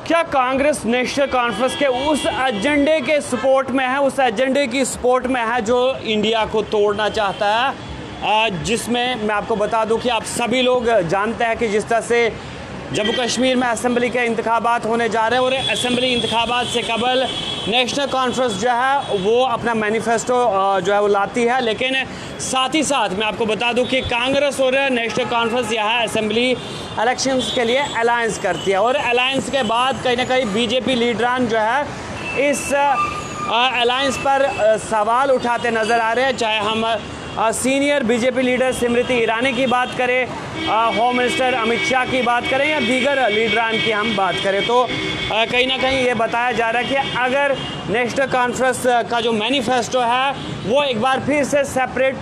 क्या Congress national conference के उस एजेंडे के सपोर्ट में है, उस एजेंडे की सपोर्ट में है जो इंडिया को तोड़ना चाहता है, जिसमें मैं आपको बता दूं कि आप सभी लोग जानते हैं कि जिस तरह से जम्मू कश्मीर में असेंबली के इंतखाबात होने जा रहे हैं और असेंबली इंतखाबात से कबल नेशनल कॉन्फ्रेंस जो है वो अपना मैनिफेस्टो जो है वो लाती है। लेकिन साथ ही साथ मैं आपको बता दूं कि कांग्रेस और नेशनल कॉन्फ्रेंस यहाँ असेंबली इलेक्शंस के लिए अलायंस करती है और अलायंस के बाद कहीं ना कहीं बीजेपी लीडरान जो है इस अलायंस पर सवाल उठाते नज़र आ रहे हैं। चाहे हम senior BJP leader Smriti Irani की बात करें, होम मिनिस्टर अमित शाह की बात करें या दीगर लीडरान की हम बात करें, तो कहीं ना कहीं ये बताया जा रहा है कि अगर नेशनल कॉन्फ्रेंस का जो मैनिफेस्टो है वो एक बार फिर से सेपरेट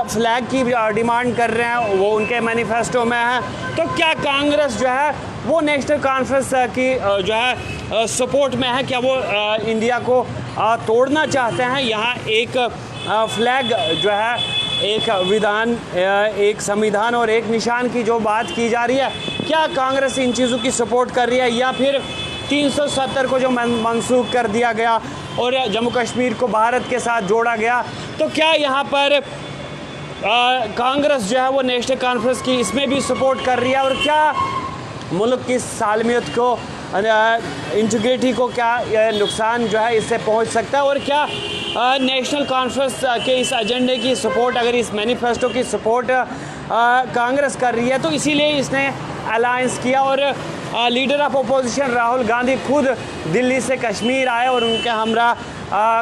फ्लैग की डिमांड कर रहे हैं, वो उनके मैनिफेस्टो में है, तो क्या कांग्रेस जो है वो नेशनल कॉन्फ्रेंस की जो है सपोर्ट में है? क्या वो इंडिया को तोड़ना चाहते हैं? यहाँ एक फ्लैग जो है, एक विधान, एक संविधान और एक निशान की जो बात की जा रही है, क्या कांग्रेस इन चीज़ों की सपोर्ट कर रही है या फिर 370 को जो मनसूख कर दिया गया और जम्मू कश्मीर को भारत के साथ जोड़ा गया, तो क्या यहाँ पर कांग्रेस जो है वो नेशनल कॉन्फ्रेंस की इसमें भी सपोर्ट कर रही है? और क्या मुल्क की सालमियत को, इंटीग्रिटी को क्या नुकसान जो है इससे पहुंच सकता है? और क्या नेशनल कॉन्फ्रेंस के इस एजेंडे की सपोर्ट, अगर इस मैनिफेस्टो की सपोर्ट कांग्रेस कर रही है तो इसीलिए इसने अलायंस किया और leader of opposition Rahul Gandhi खुद दिल्ली से कश्मीर आए और उनके हमरा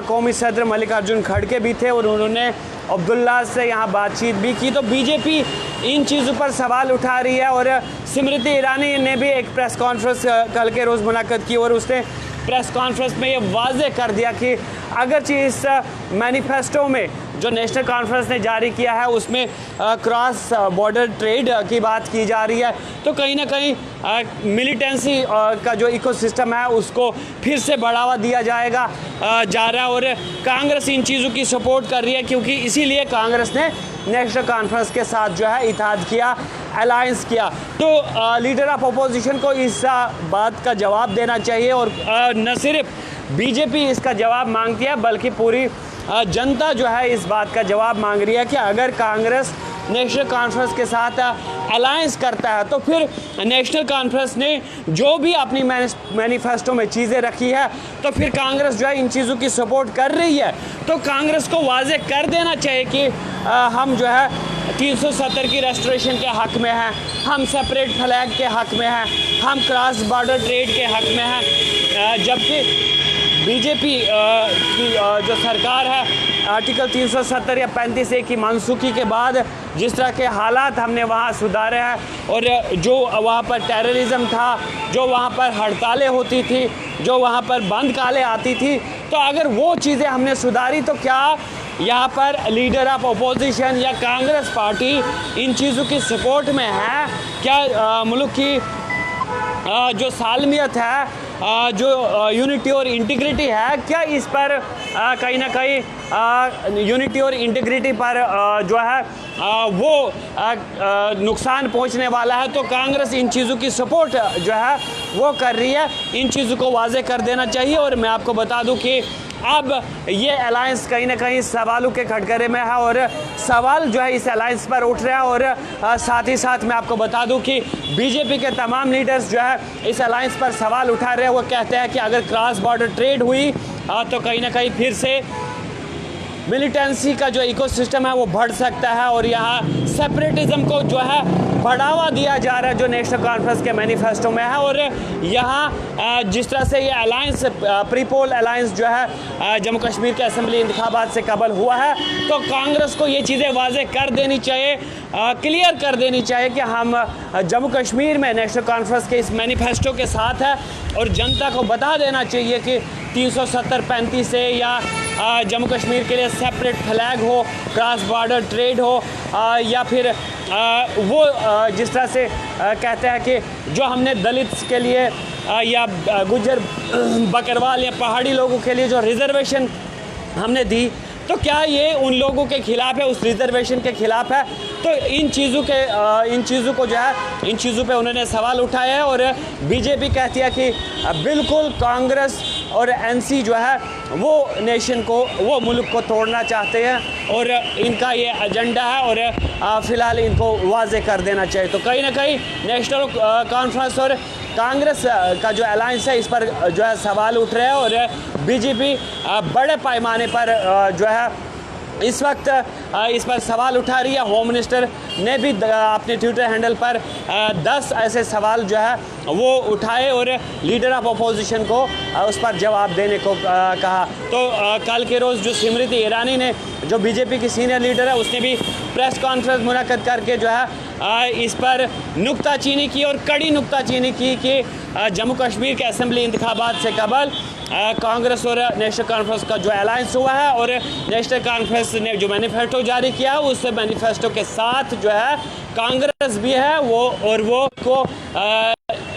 कौमी सदर मल्लिकार्जुन खड़गे भी थे और उन्होंने अब्दुल्ला से यहाँ बातचीत भी की। तो बीजेपी इन चीज़ों पर सवाल उठा रही है और स्मृति ईरानी ने भी एक प्रेस कॉन्फ्रेंस कल के रोज़ मुनाकिद की और उसने प्रेस कॉन्फ्रेंस में ये वाज़े कर दिया कि अगरचे इस मैनिफेस्टो में जो नेशनल कॉन्फ्रेंस ने जारी किया है उसमें क्रॉस बॉर्डर ट्रेड की बात की जा रही है, तो कहीं ना कहीं मिलिटेंसी का जो इकोसिस्टम है उसको फिर से बढ़ावा दिया जा रहा है और कांग्रेस इन चीज़ों की सपोर्ट कर रही है, क्योंकि इसीलिए कांग्रेस ने नेशनल कॉन्फ्रेंस के साथ जो है इत्तेहाद किया, अलायंस किया। तो लीडर ऑफ अपोजिशन को इस बात का जवाब देना चाहिए और न सिर्फ बीजेपी इसका जवाब मांगती है बल्कि पूरी जनता जो है इस बात का जवाब मांग रही है कि अगर कांग्रेस नेशनल कॉन्फ्रेंस के साथ अलायंस करता है तो फिर नेशनल कॉन्फ्रेंस ने जो भी अपनी मैनिफेस्टो में चीज़ें रखी है तो फिर कांग्रेस जो है इन चीज़ों की सपोर्ट कर रही है, तो कांग्रेस को वाज़े कर देना चाहिए कि हम जो है 370 की रेस्टोरेशन के हक़ में हैं, हम सेपरेट फ्लैग के हक़ में हैं, हम क्रॉस बॉर्डर ट्रेड के हक़ में हैं। जबकि बीजेपी की जो सरकार है आर्टिकल 370 या 35A की मनसूखी के बाद जिस तरह के हालात हमने वहाँ सुधारे हैं और जो वहाँ पर टेररिज्म था, जो वहाँ पर हड़तालें होती थी, जो वहाँ पर बंद कालें आती थी, तो अगर वो चीज़ें हमने सुधारी तो क्या यहाँ पर लीडर ऑफ अपोजिशन या कांग्रेस पार्टी इन चीज़ों की सपोर्ट में है? क्या मुल्क की जो सालमियत है, जो यूनिटी और इंटीग्रिटी है, क्या इस पर कहीं ना कहीं यूनिटी और इंटीग्रिटी पर जो है वो नुकसान पहुंचने वाला है? तो कांग्रेस इन चीज़ों की सपोर्ट जो है वो कर रही है, इन चीज़ों को वाज़े कर देना चाहिए। और मैं आपको बता दूं कि अब ये अलायंस कहीं ना कहीं सवालों के कटघरे में है और सवाल जो है इस अलायंस पर उठ रहा है और साथ ही साथ मैं आपको बता दूं कि बीजेपी के तमाम लीडर्स जो है इस अलायंस पर सवाल उठा रहे हैं। वो कहते हैं कि अगर क्रॉस बॉर्डर ट्रेड हुई तो कहीं ना कहीं फिर से मिलिटेंसी का जो इकोसिस्टम है वो बढ़ सकता है और यहाँ सेपरेटिज्म को जो है बढ़ावा दिया जा रहा है जो नेशनल कॉन्फ्रेंस के मैनिफेस्टो में है। और यहाँ जिस तरह से ये अलायंस, प्रीपोल अलायंस जो है जम्मू कश्मीर के असेंबली इंतखाबात से कबल हुआ है, तो कांग्रेस को ये चीज़ें वाज़े कर देनी चाहिए, क्लियर कर देनी चाहिए कि हम जम्मू कश्मीर में नेशनल कॉन्फ्रेंस के इस मैनिफेस्टो के साथ है और जनता को बता देना चाहिए कि 370-35 से या जम्मू कश्मीर के लिए सेपरेट फ्लैग हो, क्रॉस बॉर्डर ट्रेड हो या फिर वो जिस तरह से कहते हैं कि जो हमने दलित के लिए या गुज्जर बकरवाल या पहाड़ी लोगों के लिए जो रिजर्वेशन हमने दी, तो क्या ये उन लोगों के खिलाफ है, उस रिजर्वेशन के खिलाफ है? तो इन चीज़ों को जो है, इन चीज़ों पे उन्होंने सवाल उठाया है। और बीजेपी कहती है कि बिल्कुल कांग्रेस और एनसी जो है वो नेशन को, वो मुल्क को तोड़ना चाहते हैं और इनका ये एजेंडा है और फ़िलहाल इनको वाज़े कर देना चाहिए। तो कहीं ना कहीं नेशनल कॉन्फ्रेंस और कांग्रेस का जो अलायंस है इस पर जो है सवाल उठ रहे हैं और बीजेपी बड़े पैमाने पर जो है इस वक्त इस पर सवाल उठा रही है। होम मिनिस्टर ने भी अपने ट्विटर हैंडल पर 10 ऐसे सवाल जो है वो उठाए और लीडर ऑफ अपोजिशन को उस पर जवाब देने को कहा। तो कल के रोज़ जो स्मृति ईरानी ने, जो बीजेपी की सीनियर लीडर है, उसने भी प्रेस कॉन्फ्रेंस मुनक्कद करके जो है इस पर नुक्ताचीनी की और कड़ी नुक्ताचीनी की कि जम्मू कश्मीर के असेंबली इंतखाबात से कबल कांग्रेस और नेशनल कॉन्फ्रेंस का जो अलायंस हुआ है और नेशनल कॉन्फ्रेंस ने जो मैनिफेस्टो जारी किया है उस मैनिफेस्टो के साथ जो है कांग्रेस भी है वो, और वो को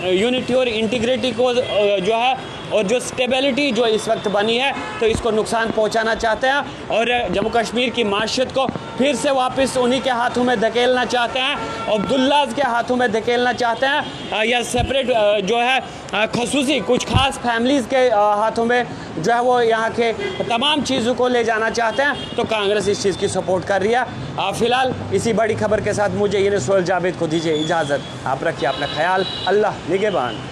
यूनिटी और इंटीग्रिटी को जो है और जो स्टेबिलिटी जो इस वक्त बनी है तो इसको नुकसान पहुंचाना चाहते हैं और जम्मू कश्मीर की माशियत को फिर से वापस उन्हीं के हाथों में धकेलना चाहते हैं, अब्दुल्लाज के हाथों में धकेलना चाहते हैं या सेपरेट जो है खसूसी कुछ खास फैमिलीज़ के हाथों में जो है वो यहाँ के तमाम चीज़ों को ले जाना चाहते हैं। तो कांग्रेस इस चीज़ की सपोर्ट कर रही है। फ़िलहाल इसी बड़ी खबर के साथ मुझे ये रसूल जावेद को दीजिए इजाज़त। आप रखिए अपना ख्याल। अल्लाह निगहबान।